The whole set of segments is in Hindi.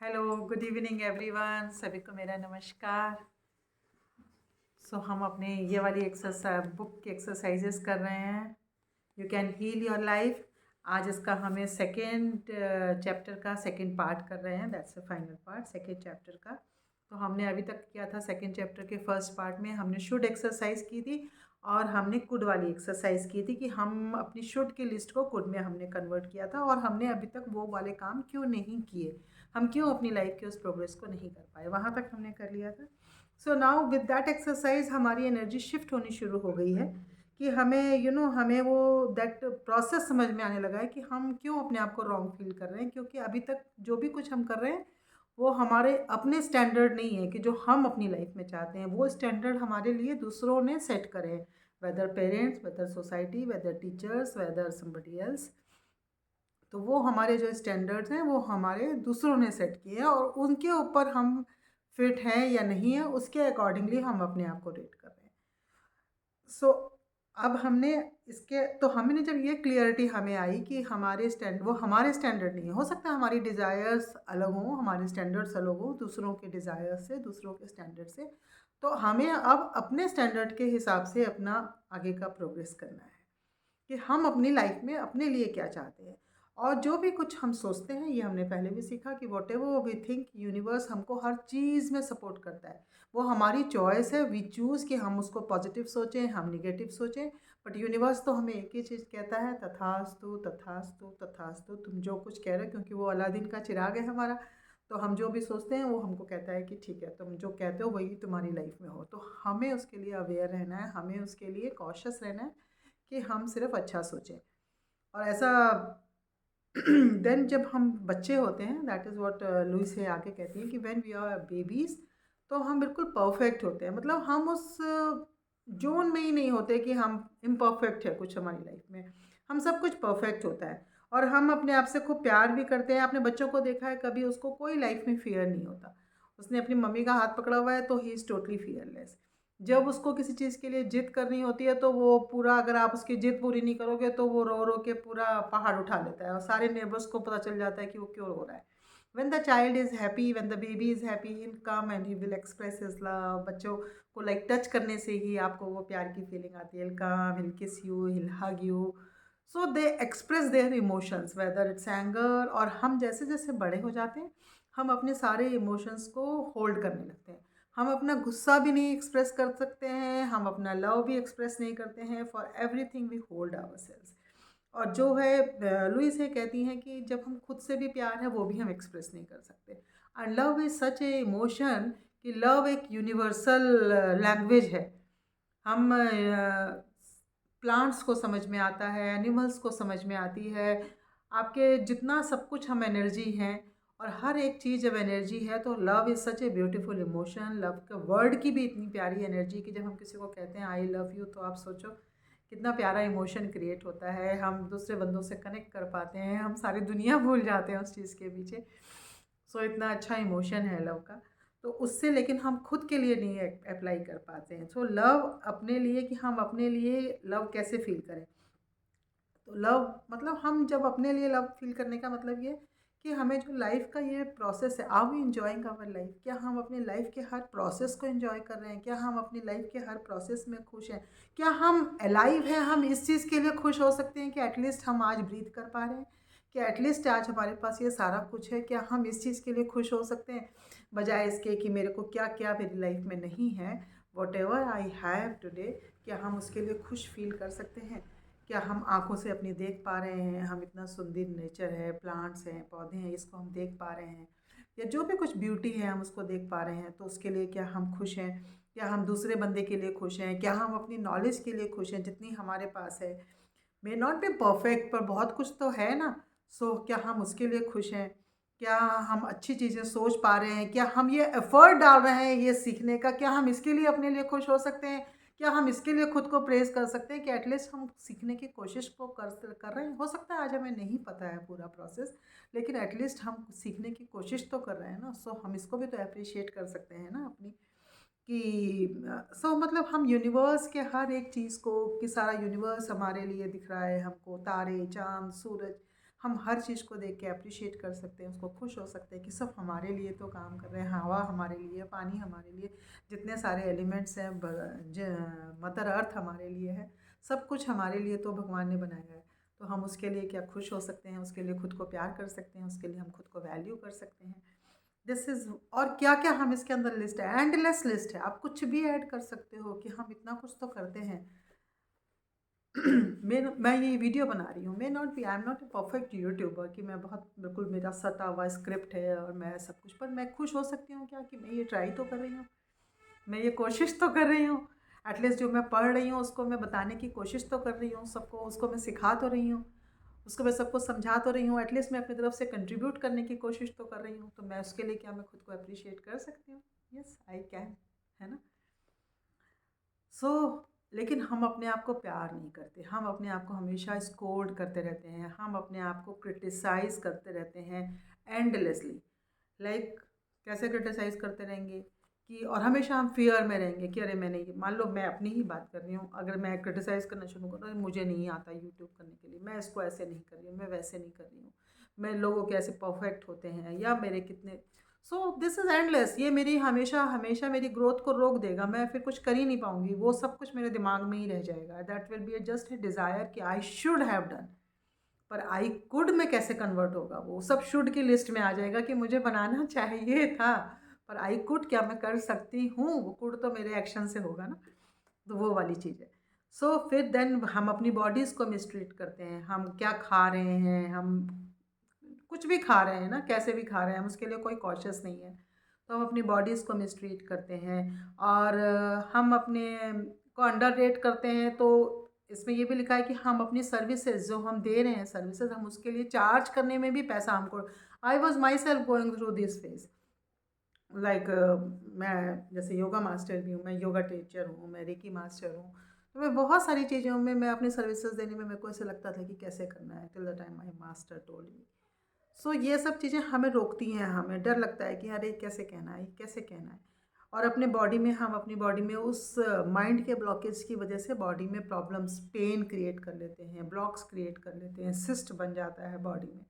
Hello, good evening everyone. सभी को मेरा नमस्कार। हम अपने ये वाली बुक की एक्सरसाइजेस कर रहे हैं। You can heal your life. आज इसका हमें सेकेंड चैप्टर का सेकेंड पार्ट कर रहे हैं। That's the final part second chapter का। तो हमने अभी तक किया था सेकेंड चैप्टर के फर्स्ट पार्ट में हमने शुड एक्सरसाइज की थी और हमने कुड वाली एक्सरसाइज की थी कि हम अपनी शुड की लिस्ट को कुड में हमने कन्वर्ट किया था और हमने अभी तक वो वाले काम क्यों नहीं किए, हम क्यों अपनी लाइफ के उस प्रोग्रेस को नहीं कर पाए, वहाँ तक हमने कर लिया था। So now with that exercise हमारी एनर्जी शिफ्ट होनी शुरू हो गई है कि हमें हमें वो दैट प्रोसेस समझ में आने लगा है कि हम क्यों अपने आप को रॉन्ग फील कर रहे हैं, क्योंकि अभी तक जो भी कुछ हम कर रहे हैं वो हमारे अपने स्टैंडर्ड नहीं है कि जो हम अपनी लाइफ में चाहते हैं। वो स्टैंडर्ड हमारे लिए दूसरों ने सेट करे हैं, whether parents, whether society, whether teachers, whether somebody else. तो वो हमारे जो स्टैंडर्ड्स हैं वो हमारे दूसरों ने सेट किए हैं और उनके ऊपर हम फिट हैं या नहीं है उसके अकॉर्डिंगली हम अपने आप को रेट कर रहे हैं। सो अब हमने इसके तो हमने जब ये क्लियरिटी हमें आई कि वो हमारे स्टैंडर्ड नहीं है। हो सकता है हमारी डिज़ायर्स अलग हों, हमारे स्टैंडर्ड्स अलग हों दूसरों के डिज़ायर्स से, दूसरों के स्टैंडर्ड से। तो हमें अब अपने स्टैंडर्ड के हिसाब से अपना आगे का प्रोग्रेस करना है कि हम अपनी लाइफ में अपने लिए क्या चाहते हैं। और जो भी कुछ हम सोचते हैं, ये हमने पहले भी सीखा कि whatever we think, universe हमको हर चीज़ में सपोर्ट करता है। वो हमारी चॉइस है, वी चूज़ कि हम उसको पॉजिटिव सोचें, हम निगेटिव सोचें। बट यूनिवर्स तो हमें एक ही चीज़ कहता है, तथास्तु तथास्तु तथास्तु। तुम जो कुछ कह रहे हो, क्योंकि वो अलादीन का चिराग है हमारा, तो हम जो भी सोचते हैं वो हमको कहता है कि ठीक है, तुम जो कहते हो वही तुम्हारी लाइफ में हो। तो हमें उसके लिए अवेयर रहना है, हमें उसके लिए कॉशियस रहना है कि हम सिर्फ अच्छा सोचें। और ऐसा देन जब हम बच्चे होते हैं, दैट इज़ व्हाट लुइस है आगे कहती हैं कि व्हेन वी आर बेबीज़, तो हम बिल्कुल परफेक्ट होते हैं। मतलब हम उस जोन में ही नहीं होते कि हम इम्परफेक्ट है कुछ हमारी लाइफ में। हम सब कुछ परफेक्ट होता है और हम अपने आप से खूब प्यार भी करते हैं। आपने बच्चों को देखा है, कभी उसको कोई लाइफ में फियर नहीं होता। उसने अपनी मम्मी का हाथ पकड़ा हुआ है तो ही इज़ टोटली फियरलेस। जब उसको किसी चीज़ के लिए जिद करनी होती है तो वो पूरा, अगर आप उसकी जिद पूरी नहीं करोगे तो वो रो रो के पूरा पहाड़ उठा लेता है और सारे नेबर्स को पता चल जाता है कि वो क्यों रो रहा है। when the child is happy, when the baby is happy, he'll come and he will express his love. बच्चों को लाइक टच करने से ही आपको वो प्यार की फीलिंग आती है। he'll come, he'll kiss you, he'll hug you. So they express their emotions, whether it's anger, और हम जैसे जैसे बड़े हो जाते हैं हम अपने सारे इमोशंस को होल्ड करने लगते हैं। हम अपना गुस्सा भी नहीं एक्सप्रेस कर सकते हैं, हम अपना लव भी एक्सप्रेस नहीं करते हैं। For everything we hold our cells. और जो है लुइस ये कहती हैं कि जब हम खुद से भी प्यार है वो भी हम एक्सप्रेस नहीं कर सकते। And love is such A emotion कि लव एक यूनिवर्सल लैंग्वेज है। हम प्लांट्स को समझ में आता है, एनिमल्स को समझ में आती है। आपके जितना सब कुछ हम एनर्जी हैं और हर एक चीज़ जब एनर्जी है तो love is such a beautiful emotion. Love का वर्ड की भी इतनी प्यारी एनर्जी कि जब हम किसी को कहते हैं आई लव यू, तो आप सोचो कितना प्यारा इमोशन क्रिएट होता है। हम दूसरे बंदों से कनेक्ट कर पाते हैं, हम सारी दुनिया भूल जाते हैं उस चीज़ के पीछे। इतना अच्छा इमोशन है लव का। तो उससे लेकिन हम खुद के लिए नहीं अप्लाई कर पाते हैं। लव अपने लिए, कि हम अपने लिए लव कैसे फील करें। तो लव मतलब हम जब अपने लिए लव फील करने का मतलब ये कि हमें जो लाइफ का ये प्रोसेस है, are we enjoying our life, क्या हम अपनी लाइफ के हर प्रोसेस को एंजॉय कर रहे हैं, क्या हम अपनी लाइफ के हर प्रोसेस में खुश हैं, क्या हम अलाइव हैं। हम इस चीज़ के लिए खुश हो सकते हैं कि एटलीस्ट हम आज ब्रीथ कर पा रहे हैं, कि एटलीस्ट आज हमारे पास ये सारा कुछ है। क्या हम इस चीज़ के लिए खुश हो सकते हैं, बजाय इसके कि मेरे को क्या क्या मेरी लाइफ में नहीं है। What ever I have today, क्या हम उसके लिए खुश फील कर सकते हैं। क्या हम आँखों से अपनी देख पा रहे हैं, हम इतना सुंदर नेचर है, प्लांट्स हैं, पौधे हैं, इसको हम देख पा रहे हैं, या जो भी कुछ ब्यूटी है हम उसको देख पा रहे हैं, तो उसके लिए क्या हम खुश हैं। क्या हम दूसरे बंदे के लिए खुश हैं, क्या हम अपनी नॉलेज के लिए खुश हैं जितनी हमारे पास है। मे नॉट बी परफेक्ट पर बहुत कुछ तो है ना। क्या हम उसके लिए खुश हैं। क्या हम अच्छी चीज़ें सोच पा रहे हैं, क्या हम ये एफर्ट डाल रहे हैं ये सीखने का, क्या हम इसके लिए अपने लिए खुश हो सकते हैं। क्या हम इसके लिए खुद को प्रेज़ कर सकते हैं कि एटलीस्ट हम सीखने की कोशिश को कर रहे हैं। हो सकता है आज हमें नहीं पता है पूरा प्रोसेस, लेकिन एटलीस्ट हम सीखने की कोशिश तो कर रहे हैं ना। हम इसको भी तो अप्रिशिएट कर सकते हैं ना अपनी, कि मतलब हम यूनिवर्स के हर एक चीज़ को, कि सारा यूनिवर्स हमारे लिए दिख रहा है हमको, तारे, चाँद, सूरज, हम हर चीज़ को देख के अप्रिशिएट कर सकते हैं, उसको खुश हो सकते हैं कि सब हमारे लिए तो काम कर रहे हैं। हवा हमारे लिए, पानी हमारे लिए, जितने सारे एलिमेंट्स हैं, मदर अर्थ हमारे लिए है, सब कुछ हमारे लिए तो भगवान ने बनाया है। तो हम उसके लिए क्या खुश हो सकते हैं, उसके लिए खुद को प्यार कर सकते हैं, उसके लिए हम खुद को वैल्यू कर सकते हैं। दिस इज़, और क्या क्या हम इसके अंदर लिस्ट है, एंडलेस लिस्ट है, आप कुछ भी ऐड कर सकते हो कि हम इतना कुछ तो करते हैं। मैं ये वीडियो बना रही हूँ, मैं not be I am not a perfect YouTuber कि मैं बहुत बिल्कुल मेरा सटा हुआ स्क्रिप्ट है और मैं सब कुछ, पर मैं खुश हो सकती हूँ क्या कि मैं ये ट्राई तो कर रही हूँ, मैं ये कोशिश तो कर रही हूँ। एटलीस्ट जो मैं पढ़ रही हूँ उसको मैं बताने की कोशिश तो कर रही हूँ सबको, उसको मैं सिखा तो रही हूँ, उसको मैं सबको समझा तो रही हूँ, एटलीस्ट मैं अपनी तरफ से कंट्रीब्यूट करने की कोशिश तो कर रही हूँ। तो मैं उसके लिए क्या मैं खुद को अप्रिशिएट कर सकती हूँ? यस आई कैन, है ना। सो लेकिन हम अपने आप को प्यार नहीं करते, हम अपने आप को हमेशा स्कोर्ड करते रहते हैं, हम अपने आप को क्रिटिसाइज़ करते रहते हैं एंडलेसली। लाइक कैसे क्रिटिसाइज़ करते रहेंगे कि, और हमेशा हम फियर में रहेंगे कि अरे मैंने ये, मान लो मैं अपनी ही बात कर रही हूँ, अगर मैं क्रिटिसाइज़ करना शुरू करूँ, मुझे नहीं आता यूट्यूब करने के लिए, मैं इसको ऐसे नहीं कर रही हूँ, मैं वैसे नहीं कर रही हूँ, मैं लोगों के ऐसे परफेक्ट होते हैं या मेरे कितने, सो दिस इज़ एंडलेस। ये मेरी हमेशा हमेशा मेरी ग्रोथ को रोक देगा, मैं फिर कुछ कर ही नहीं पाऊँगी, वो सब कुछ मेरे दिमाग में ही रह जाएगा। That will be just a desire कि आई शुड हैव डन, पर आई कुड में कैसे कन्वर्ट होगा, वो सब शुड की लिस्ट में आ जाएगा कि मुझे बनाना चाहिए था, पर आई कुड क्या मैं कर सकती हूँ, वो कुड तो मेरे एक्शन से होगा ना, तो वो वाली चीज़ है। सो फिर देन हम अपनी बॉडीज़ को मिसट्रीट करते हैं, हम क्या खा रहे हैं, हम कुछ भी खा रहे हैं ना, कैसे भी खा रहे हैं, हम उसके लिए कोई कॉशियस नहीं है, तो हम अपनी बॉडीज़ को मिसट्रीट करते हैं और हम अपने को अंडररेट करते हैं। तो इसमें ये भी लिखा है कि हम अपनी सर्विसेज जो हम दे रहे हैं, सर्विसेज हम उसके लिए चार्ज करने में भी पैसा हमको, I was my self going through this phase, like मैं जैसे योगा मास्टर भी हूँ, मैं योगा टीचर हूँ, मैं रेकी मास्टर हूँ, तो मैं बहुत सारी चीज़ों में मैं अपनी सर्विसेज देने में मेरे को ऐसे लगता था कि कैसे करना है, till the time my master told me. So ये सब चीज़ें हमें रोकती हैं, हमें डर लगता है कि अरे कैसे कहना है, कैसे कहना है, और अपने बॉडी में हम अपनी बॉडी में उस माइंड के ब्लॉकेज की वजह से बॉडी में प्रॉब्लम्स, पेन क्रिएट कर लेते हैं, ब्लॉक्स क्रिएट कर लेते हैं, सिस्ट बन जाता है बॉडी में,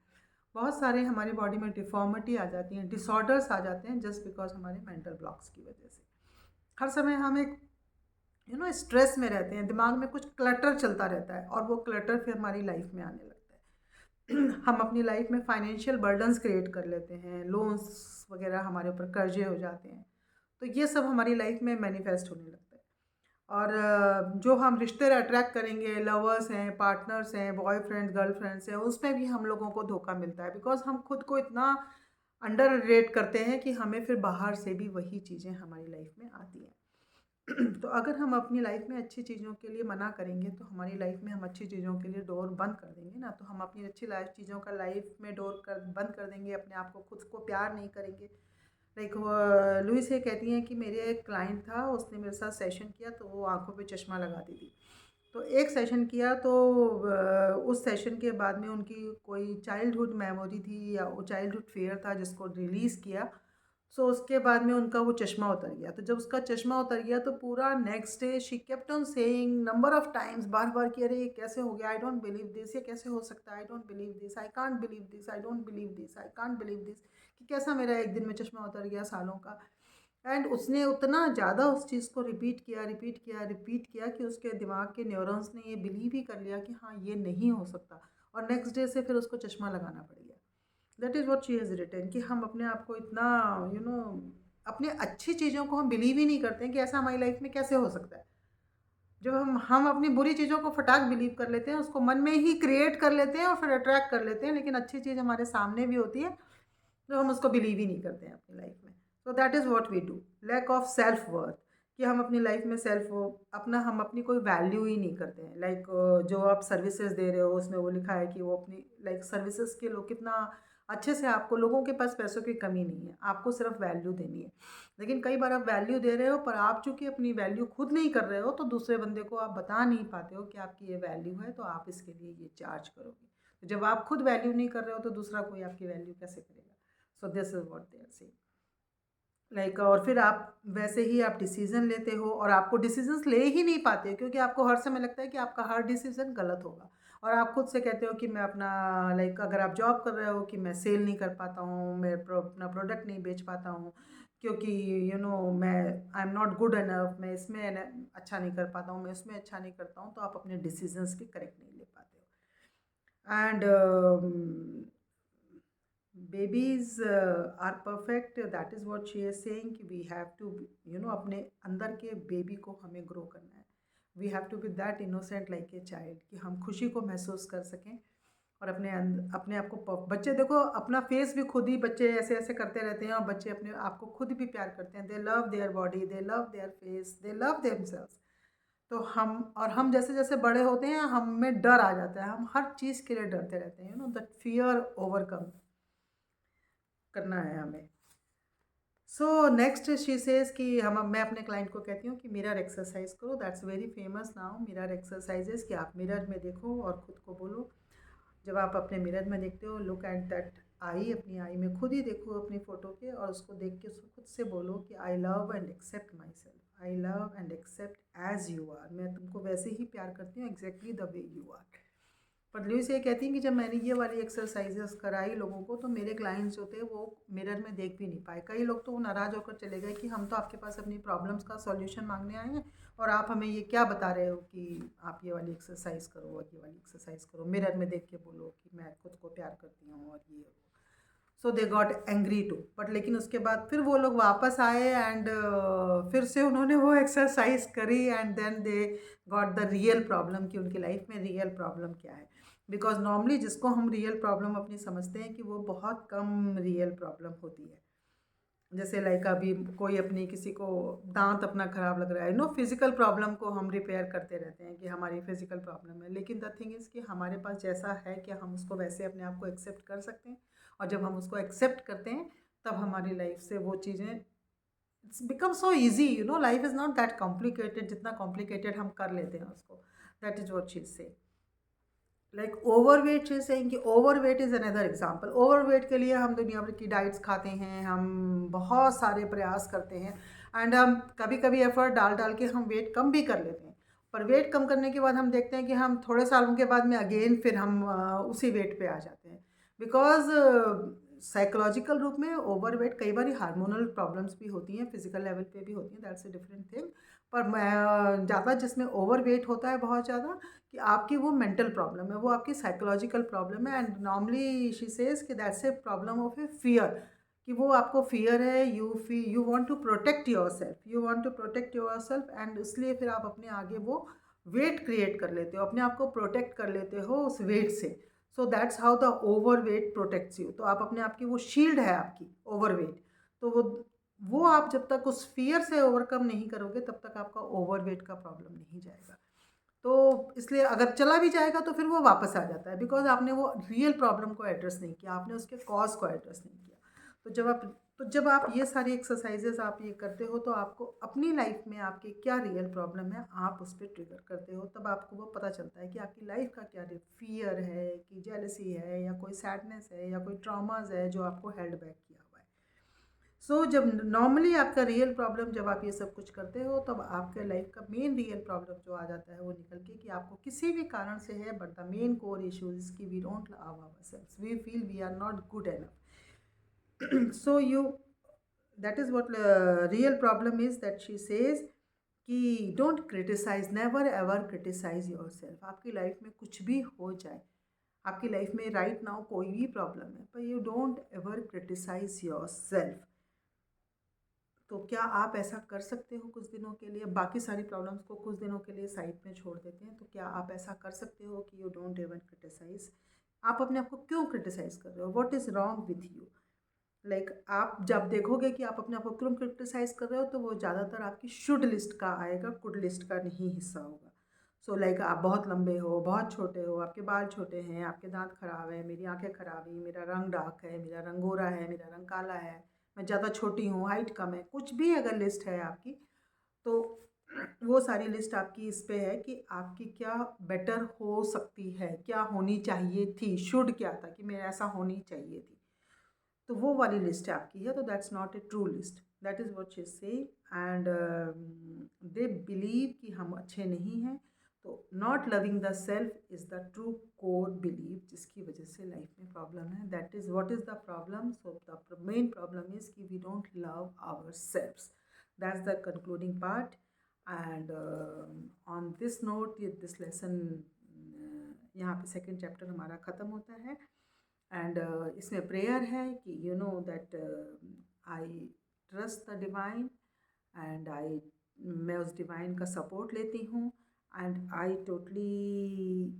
बहुत सारे हमारी बॉडी में डिफॉर्मिटी आ जाती हैं, डिसऑर्डर्स आ जाते हैं जस्ट बिकॉज हमारे मेंटल ब्लॉक्स की वजह से। हर समय हम एक स्ट्रेस में रहते हैं, दिमाग में कुछ क्लटर चलता रहता है और वो क्लटर फिर हमारी लाइफ में आने लगता है। हम अपनी लाइफ में फाइनेंशियल बर्डन्स क्रिएट कर लेते हैं, लोन्स वगैरह हमारे ऊपर कर्जे हो जाते हैं, तो ये सब हमारी लाइफ में मैनिफेस्ट होने लगता है। और जो हम रिश्ते अट्रैक्ट करेंगे, लवर्स हैं, पार्टनर्स हैं, बॉयफ्रेंड्स, गर्लफ्रेंड्स हैं, उसमें भी हम लोगों को धोखा मिलता है, बिकॉज हम खुद को इतना अंडर रेट करते हैं कि हमें फिर बाहर से भी वही चीज़ें हमारी लाइफ में आती हैं। तो अगर हम अपनी लाइफ में अच्छी चीज़ों के लिए मना करेंगे, तो हमारी लाइफ में हम अच्छी चीज़ों के लिए डोर बंद कर देंगे ना, तो हम अपनी अच्छी लाइफ चीज़ों का लाइफ में डोर बंद कर देंगे, अपने आप को खुद को प्यार नहीं करेंगे। लाइक लुइस ये कहती हैं कि मेरे एक क्लाइंट था, उसने मेरे साथ सेशन किया तो वो आंखों पे चश्मा लगाती थी, तो एक सेशन किया तो उस सेशन के बाद में उनकी कोई चाइल्डहुड मेमोरी थी या वो चाइल्डहुड फेयर था जिसको रिलीज़ किया। सो उसके बाद में उनका वो चश्मा उतर गया, तो जब उसका चश्मा उतर गया तो पूरा next day she kept on saying number of times, बार बार कि अरे ये कैसे हो गया, आई डोंट बिलीव दिस, ये कैसे हो सकता है, I don't believe this, I can't believe this, I don't believe this, I can't believe this, कि कैसा मेरा एक दिन में चश्मा उतर गया सालों का। एंड उसने उतना ज़्यादा उस चीज़ को रिपीट किया, रिपीट किया, रिपीट किया कि उसके दिमाग के न्यूरॉन्स ने ये बिलीव ही कर लिया कि हाँ ये नहीं हो सकता, और नेक्स्ट डे से फिर उसको चश्मा लगाना पड़ गया। That is what she has written, कि हम अपने आप को इतना अपनी अच्छी चीज़ों को हम बिलीव ही नहीं करते हैं कि ऐसा हमारी लाइफ में कैसे हो सकता है। जब हम अपनी बुरी चीज़ों को फटाक बिलीव कर लेते हैं, उसको मन में ही क्रिएट कर लेते हैं और फिर अट्रैक्ट कर लेते हैं, लेकिन अच्छी चीज़ हमारे सामने भी होती है तो हम उसको बिलीव ही नहीं करते हैं अपनी लाइफ में। So that is what we do, lack of self worth, कि हम अपनी लाइफ में हम अपनी कोई वैल्यू ही नहीं करते हैं। लाइक जो आप सर्विसेज दे रहे हो उसमें वो लिखा है कि वो अपनी लाइक सर्विसेज के लोग कितना अच्छे से, आपको लोगों के पास पैसों की कमी नहीं है, आपको सिर्फ वैल्यू देनी है, लेकिन कई बार आप वैल्यू दे रहे हो पर आप चूँकि अपनी वैल्यू खुद नहीं कर रहे हो, तो दूसरे बंदे को आप बता नहीं पाते हो कि आपकी ये वैल्यू है, तो आप इसके लिए ये चार्ज करोगे। तो जब आप खुद वैल्यू नहीं कर रहे हो तो दूसरा कोई आपकी वैल्यू कैसे करेगा। So this is what they are saying. Like और फिर आप वैसे ही आप डिसीज़न लेते हो और आपको डिसीजंस ले ही नहीं पाते, क्योंकि आपको हर समय लगता है कि आपका हर डिसीज़न गलत होगा, और आप खुद से कहते हो कि मैं अपना लाइक अगर आप जॉब कर रहे हो कि मैं सेल नहीं कर पाता हूँ, मैं अपना प्रोडक्ट नहीं बेच पाता हूँ क्योंकि मैं आई एम नॉट गुड इनफ, मैं इसमें अच्छा नहीं कर पाता हूँ, मैं इसमें अच्छा नहीं करता हूँ, तो आप अपने डिसीजंस भी करेक्ट नहीं ले पाते हो। And babies are perfect, that is what she is saying कि we have to अपने अंदर के बेबी को हमें ग्रो करना है, we have to be that innocent like a child कि हम खुशी को महसूस कर सकें और अपने आप को बच्चे देखो अपना फेस भी खुद ही बच्चे ऐसे ऐसे करते रहते हैं और बच्चे अपने आप को खुद भी प्यार करते हैं, दे love their body, they love their face, they love themselves. तो हम जैसे जैसे बड़े होते हैं हम में डर आ जाता है, हम हर चीज़ के लिए डरते रहते हैं, दैट फियर ओवरकम करना है हमें। सो नेक्स्ट शी सेज कि मैं अपने क्लाइंट को कहती हूँ कि मिरर एक्सरसाइज करो, that's very famous now, mirror exercises कि आप मिरर में देखो और खुद को बोलो। जब आप अपने मिरर में देखते हो, लुक एट दैट आई, अपनी आई में खुद ही देखो अपनी फ़ोटो के और उसको देख के खुद से बोलो कि I love and accept myself, I love and accept as you are, मैं तुमको वैसे ही प्यार करती हूँ exactly the way you are. पर लुइस ये कहती हैं कि जब मैंने ये वाली एक्सरसाइजेस कराई लोगों को तो मेरे क्लाइंट्स जो थे वो मिरर में देख भी नहीं पाए, कई लोग तो नाराज़ होकर चले गए कि हम तो आपके पास अपनी प्रॉब्लम्स का सॉल्यूशन मांगने आए हैं और आप हमें ये क्या बता रहे हो कि आप ये वाली एक्सरसाइज करो और ये वाली एक्सरसाइज करो, मिरर में देख के बोलो कि मैं खुद को प्यार करती हूँ और ये। So they got angry too, but लेकिन उसके बाद फिर वो लोग वापस आए एंड फिर से उन्होंने वो एक्सरसाइज करी and then they got the real problem कि उनकी लाइफ में रियल प्रॉब्लम क्या है। बिकॉज नॉर्मली जिसको हम रियल प्रॉब्लम अपनी समझते हैं कि वो बहुत कम रियल प्रॉब्लम होती है। जैसे लाइक अभी कोई अपनी किसी को दांत अपना ख़राब लग रहा है, फिज़िकल प्रॉब्लम को हम रिपेयर करते रहते हैं कि हमारी फिज़िकल प्रॉब्लम है, लेकिन द थिंग इज़ कि हमारे पास जैसा है क्या हम उसको वैसे अपने आप को एक्सेप्ट कर सकते हैं, और जब हम उसको एक्सेप्ट करते हैं तब हमारी लाइफ से वो चीज़ें it's become so easy, life is not that complicated, जितना कॉम्प्लिकेटेड हम कर लेते हैं उसको। That is what she is से। लाइक ओवरवेट शी सेइंग कि overweight is another example. Overweight के लिए हम दुनिया भर की डाइट्स खाते हैं, हम बहुत सारे प्रयास करते हैं एंड हम कभी कभी एफर्ट डाल डाल के हम वेट कम भी कर लेते हैं, पर वेट कम करने के बाद हम देखते हैं कि हम थोड़े सालों के बाद में अगेन फिर हम उसी वेट पे आ जाते हैं। बिकॉज साइकोलॉजिकल रूप में ओवरवेट कई बार हार्मोनल प्रॉब्लम्स भी होती हैं, फिजिकल लेवल पे भी होती हैं, दैट्स ए डिफरेंट थिंग। पर ज़्यादा जिसमें ओवरवेट होता है बहुत ज़्यादा कि आपकी वो मेंटल प्रॉब्लम है, वो आपकी साइकोलॉजिकल प्रॉब्लम है एंड नॉर्मली शी सेज कि that's a problem of a fear, कि वो आपको फियर है, you want to protect yourself, you want to protect yourself and इसलिए फिर आप अपने आगे वो वेट क्रिएट कर लेते हो, अपने आप को प्रोटेक्ट कर लेते हो उस वेट से। सो that's how the over weight protects you. तो आप अपने आप की वो शील्ड है आपकी ओवर वेट, तो वो आप जब तक उस फियर से ओवरकम नहीं करोगे तब तक आपका ओवर वेट का प्रॉब्लम नहीं जाएगा। तो इसलिए अगर चला भी जाएगा तो फिर वो वापस आ जाता है, बिकॉज आपने वो रियल प्रॉब्लम को एड्रेस नहीं किया, आपने उसके कॉज को एड्रेस नहीं किया। तो जब आप ये सारी एक्सरसाइजेस आप ये करते हो तो आपको अपनी लाइफ में आपकी क्या रियल प्रॉब्लम है आप उस पर ट्रिगर करते हो, तब आपको वो पता चलता है कि आपकी लाइफ का क्या फियर है, कि जेलसी है या कोई सैडनेस है या कोई ट्रॉमाज है जो आपको हेल्ड बैक किया हुआ है। जब नॉर्मली आपका रियल प्रॉब्लम जब आप ये सब कुछ करते हो तब आपके लाइफ का मेन रियल प्रॉब्लम जो आ जाता है वो निकल के कि आपको किसी भी कारण से है, but the main core issue is कि we don't love ourselves, we feel we are not good enough. So you that is what real problem is, that she says कि don't criticise, never ever criticise your self. आपकी लाइफ में कुछ भी हो जाए, आपकी लाइफ में राइट नाउ कोई भी प्रॉब्लम है, पर you don't ever criticise your self. तो क्या आप ऐसा कर सकते हो कुछ दिनों के लिए, बाकी सारी प्रॉब्लम्स को कुछ दिनों के लिए साइड में छोड़ देते हैं, तो क्या आप ऐसा कर सकते हो कि यू डोंट इवन क्रिटिसाइज? आप अपने आप को क्यों क्रिटिसाइज कर रहे हो? What is wrong with you? Like आप जब देखोगे कि आप अपने आप को क्यों क्रिटिसाइज कर रहे हो तो वो ज़्यादातर आपकी शुड लिस्ट का आएगा, कुड लिस्ट का नहीं हिस्सा होगा। लाइक आप बहुत लंबे हो, बहुत छोटे हो, आपके बाल छोटे हैं, आपके दांत खराब है, मेरी आंखें खराब है, मेरा रंग डार्क है, मेरा रंग गोरा है, मेरा रंग काला है, मैं ज़्यादा छोटी हूँ, हाइट कम है, कुछ भी अगर लिस्ट है आपकी, तो वो सारी लिस्ट आपकी इस पे है कि आपकी क्या बेटर हो सकती है, क्या होनी चाहिए थी, शुड क्या था कि मेरा ऐसा होनी चाहिए थी, तो वो वाली लिस्ट आपकी है। तो that's not a true list, that is what she say. And they believe कि हम अच्छे नहीं हैं, तो not loving the self is the true core believe, जिसकी वजह से लाइफ में प्रॉब्लम है. That is what is the problem. So the main problem is कि we don't love our selfs. That's the concluding part. And on this note this lesson यहाँ पे सेकेंड चैप्टर हमारा ख़त्म होता है. एंड इसमें प्रेयर है कि you know that I trust the divine and मैं उस डिवाइन का सपोर्ट लेती हूँ. And I totally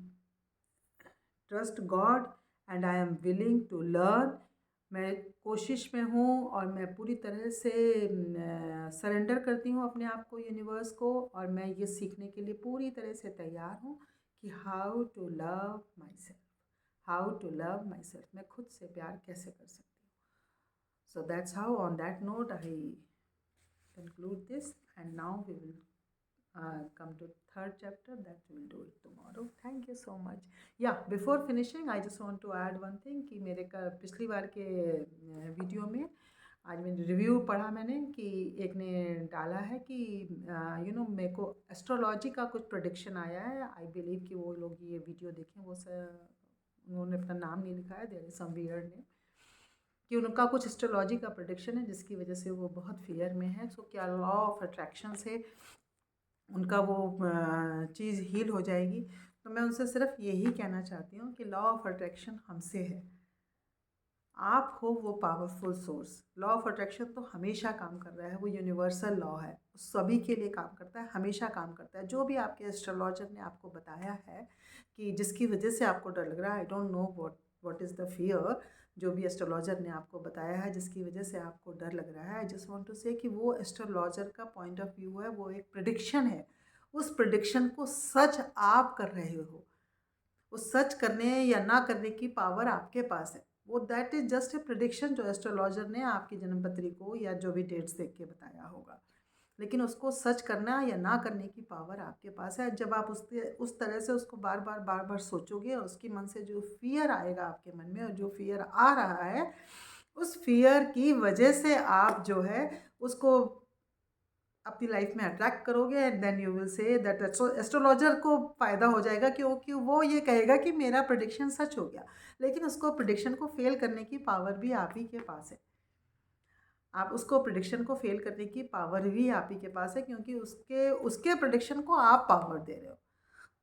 trust God and I am willing to learn. मैं कोशिश में हूँ और मैं पूरी तरह से सरेंडर करती हूँ अपने आप को यूनिवर्स को, और मैं ये सीखने के लिए पूरी तरह से तैयार हूँ कि how to love myself. How to love myself, मैं खुद से प्यार कैसे कर सकती हूँ. So that's how, on that note I conclude this, and now we will come to third chapter that we will do it tomorrow. Thank you so much. Yeah, before finishing I just want to add one thing कि मेरे का पिछली बार के वीडियो में आज मैंने रिव्यू पढ़ा मैंने कि एक ने डाला है कि यू नो मेरे को एस्ट्रोलॉजी का कुछ प्रेडिक्शन आया है. आई बिलीव कि वो लोग ये वीडियो देखें, वो उन्होंने अपना नाम नहीं लिखा है, there is some weird name, कि उनका कुछ एस्ट्रोलॉजी का प्रेडिक्शन है जिसकी वजह से वो बहुत फियर में है. सो क्या लॉ ऑफ अट्रैक्शन से उनका वो चीज़ हील हो जाएगी. तो मैं उनसे सिर्फ यही कहना चाहती हूँ कि लॉ ऑफ अट्रैक्शन हमसे है, आप हो वो powerful source. Law of attraction तो हमेशा काम कर रहा है, वो यूनिवर्सल लॉ है, सभी के लिए काम करता है, हमेशा काम करता है. जो भी आपके एस्ट्रोलॉजर ने आपको बताया है कि जिसकी वजह से आपको डर लग रहा है, I don't know what is the fear, जो भी एस्ट्रोलॉजर ने आपको बताया है जिसकी वजह से आपको डर लग रहा है, आई जस्ट वांट टू से कि वो एस्ट्रोलॉजर का पॉइंट ऑफ व्यू है, वो एक प्रेडिक्शन है. उस प्रेडिक्शन को सच आप कर रहे हो, उस सच करने या ना करने की पावर आपके पास है. वो that is just a prediction जो एस्ट्रोलॉजर ने आपकी जन्मपत्री को या जो भी डेट्स देख के बताया होगा, लेकिन उसको सच करना या ना करने की पावर आपके पास है. जब आप उस तरह से उसको बार बार सोचोगे और उसके मन से जो फियर आएगा आपके मन में, और जो फियर आ रहा है उस फियर की वजह से आप जो है उसको अपनी लाइफ में अट्रैक्ट करोगे. And then you will say that astrologer को फ़ायदा हो जाएगा क्योंकि वो ये कहेगा कि मेरा प्रेडिक्शन सच हो गया, लेकिन उसको प्रेडिक्शन को फेल करने की पावर भी आप ही के पास है. आप उसको प्रेडिक्शन को फेल करने की पावर भी आप ही के पास है, क्योंकि उसके प्रेडिक्शन को आप पावर दे रहे हो.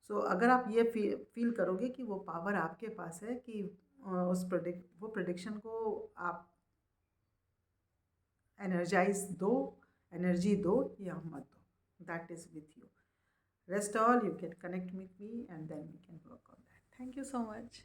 सो अगर आप ये फील करोगे कि वो पावर आपके पास है कि वो प्रेडिक्शन को आप एनर्जी दो या मत दो, that is with you. Rest all, you can connect with me and then we can work on that. Thank you so much.